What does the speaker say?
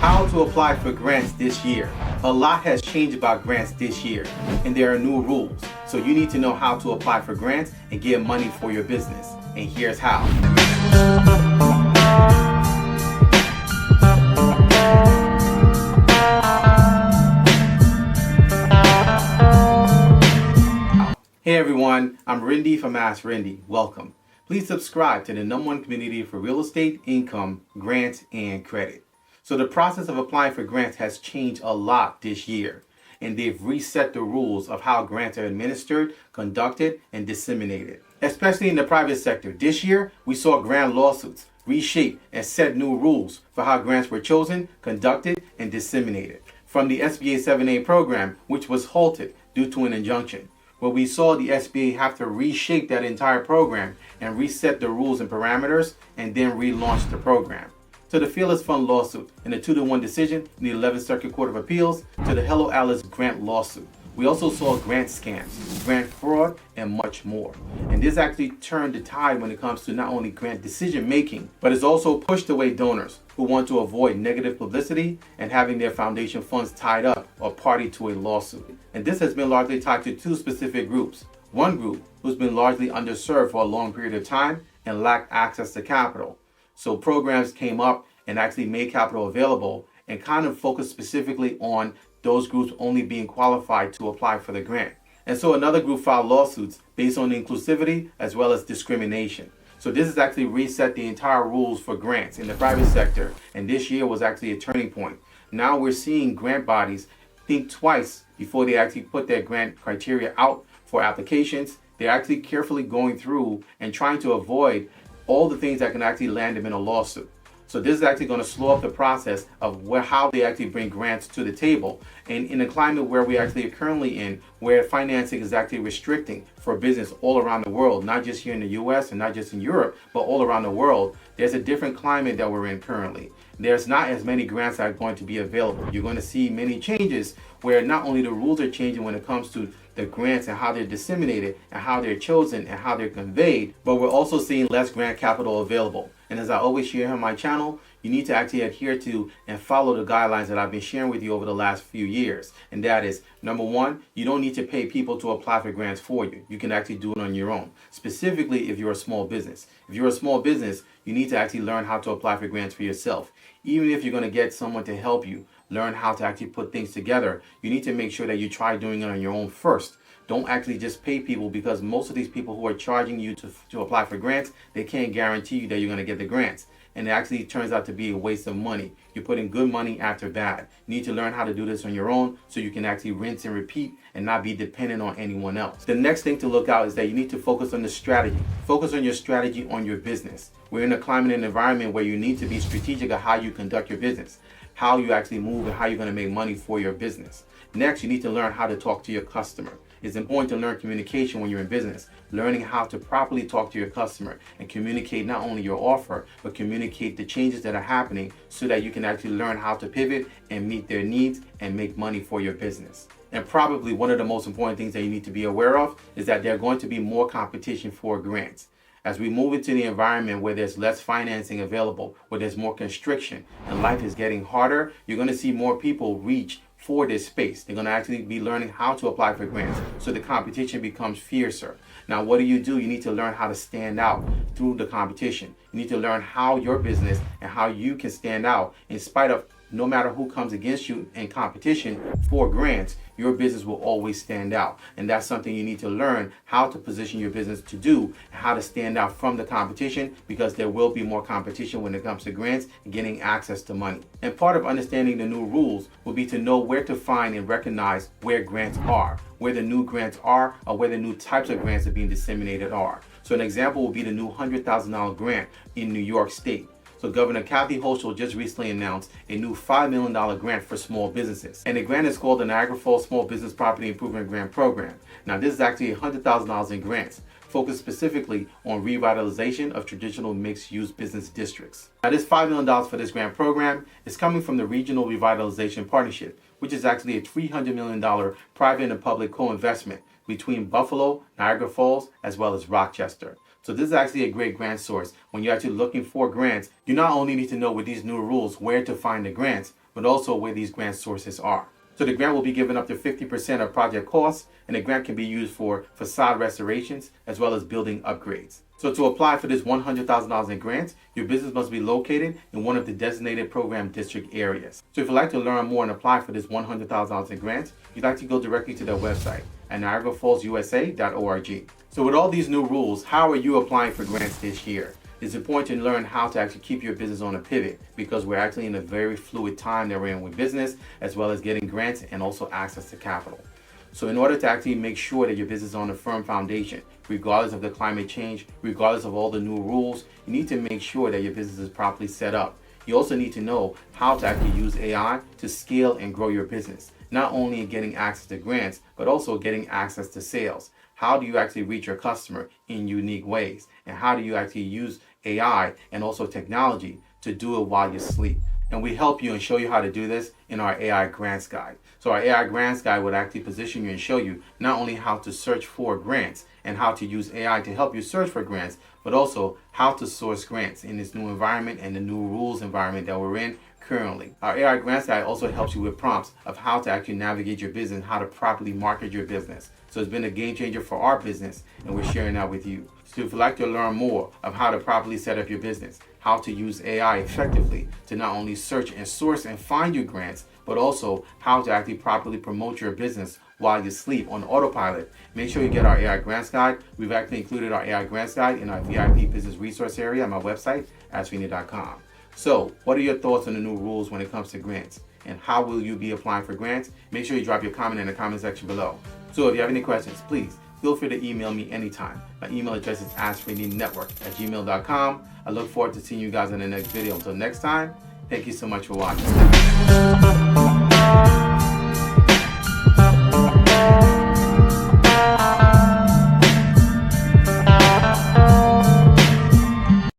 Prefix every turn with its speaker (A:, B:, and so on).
A: How to apply for grants this year. A lot has changed about grants this year, and there are new rules. So you need to know how to apply for grants and get money for your business. And here's how. Hey everyone, I'm Rinde from AskRinde. Welcome. Please subscribe to the #1 community for real estate, income, grants, and credit. So the process of applying for grants has changed a lot this year, and they've reset the rules of how grants are administered, conducted, and disseminated. Especially in the private sector, this year we saw grant lawsuits reshape and set new rules for how grants were chosen, conducted, and disseminated. From the SBA 7A program, which was halted due to an injunction, where we saw the SBA have to reshape that entire program and reset the rules and parameters and then relaunch the program. To the Fearless Fund lawsuit and the 2-1 decision in the 11th Circuit Court of Appeals, to the Hello Alice grant lawsuit. We also saw grant scams, grant fraud, and much more. And this actually turned the tide when it comes to not only grant decision making, but it's also pushed away donors who want to avoid negative publicity and having their foundation funds tied up or party to a lawsuit. And this has been largely tied to two specific groups. One group who's been largely underserved for a long period of time and lacked access to capital. So programs came up and actually made capital available and kind of focused specifically on those groups only being qualified to apply for the grant. And so another group filed lawsuits based on inclusivity as well as discrimination. So this has actually reset the entire rules for grants in the private sector, and this year was actually a turning point. Now we're seeing grant bodies think twice before they actually put their grant criteria out for applications. They're actually carefully going through and trying to avoid all the things that can actually land them in a lawsuit. So this is actually going to slow up the process of how they actually bring grants to the table. And in a climate where we actually are currently in, where financing is actually restricting for business all around the world, not just here in the US and not just in Europe, but all around the world, there's a different climate that we're in currently. There's not as many grants that are going to be available. You're going to see many changes where not only the rules are changing when it comes to the grants and how they're disseminated and how they're chosen and how they're conveyed, but we're also seeing less grant capital available. And as I always share on my channel, you need to actually adhere to and follow the guidelines that I've been sharing with you over the last few years. And that is, number one, you don't need to pay people to apply for grants for you. You can actually do it on your own, specifically if you're a small business. If you're a small business, you need to actually learn how to apply for grants for yourself. Even if you're going to get someone to help you learn how to actually put things together, you need to make sure that you try doing it on your own first. Don't actually just pay people, because most of these people who are charging you to apply for grants, they can't guarantee you that you're going to get the grants. And it actually turns out to be a waste of money. You're putting good money after bad. You need to learn how to do this on your own so you can actually rinse and repeat and not be dependent on anyone else. The next thing to look out is that you need to focus on the strategy. Focus on your strategy on your business. We're in a climate and environment where you need to be strategic of how you conduct your business, how you actually move, and how you're going to make money for your business. Next, you need to learn how to talk to your customer. It's important to learn communication when you're in business, learning how to properly talk to your customer and communicate not only your offer, but communicate the changes that are happening so that you can actually learn how to pivot and meet their needs and make money for your business. And probably one of the most important things that you need to be aware of is that there's going to be more competition for grants. As we move into the environment where there's less financing available, where there's more constriction and life is getting harder, you're going to see more people reach for this space. They're going to actually be learning how to apply for grants, so the competition becomes fiercer. Now, what do? You need to learn how to stand out through the competition. You need to learn how your business and how you can stand out in spite of no matter who comes against you in competition for grants. Your business will always stand out. And that's something you need to learn how to position your business to do, and how to stand out from the competition, because there will be more competition when it comes to grants and getting access to money. And part of understanding the new rules will be to know where to find and recognize where grants are, where the new grants are, or where the new types of grants that are being disseminated are. So an example will be the new $100,000 grant in New York State. So Governor Kathy Hochul just recently announced a new $5 million grant for small businesses. And the grant is called the Niagara Falls Small Business Property Improvement Grant Program. Now this is actually $100,000 in grants, focused specifically on revitalization of traditional mixed-use business districts. Now this $5 million for this grant program is coming from the Regional Revitalization Partnership, which is actually a $300 million private and public co-investment between Buffalo, Niagara Falls, as well as Rochester. So this is actually a great grant source. When you're actually looking for grants, you not only need to know with these new rules where to find the grants, but also where these grant sources are. So the grant will be given up to 50% of project costs, and the grant can be used for facade restorations as well as building upgrades. So to apply for this $100,000 in grants, your business must be located in one of the designated program district areas. So if you'd like to learn more and apply for this $100,000 in grants, you'd like to go directly to their website at niagarafallsusa.org. So with all these new rules, how are you applying for grants this year? It's important to learn how to actually keep your business on a pivot, because we're actually in a very fluid time that we're in with business, as well as getting grants and also access to capital. So in order to actually make sure that your business is on a firm foundation, regardless of the climate change, regardless of all the new rules, you need to make sure that your business is properly set up. You also need to know how to actually use AI to scale and grow your business, not only in getting access to grants, but also getting access to sales. How do you actually reach your customer in unique ways? And how do you actually use AI and also technology to do it while you sleep? And we help you and show you how to do this in our AI Grants Guide. So our AI Grants Guide would actually position you and show you not only how to search for grants and how to use AI to help you search for grants, but also how to source grants in this new environment and the new rules environment that we're in currently. Our AI Grants Guide also helps you with prompts of how to actually navigate your business, how to properly market your business. So it's been a game changer for our business, and we're sharing that with you. So if you'd like to learn more of how to properly set up your business, how to use AI effectively to not only search and source and find your grants, but also how to actually properly promote your business while you sleep on autopilot, make sure you get our AI Grants Guide. We've actually included our AI Grants Guide in our VIP business resource area on my website, AskRinde.com. So what are your thoughts on the new rules when it comes to grants? And how will you be applying for grants? Make sure you drop your comment in the comment section below. So if you have any questions, please feel free to email me anytime. My email address is AskRindeNetwork@gmail.com. I look forward to seeing you guys in the next video. Until next time, thank you so much for watching.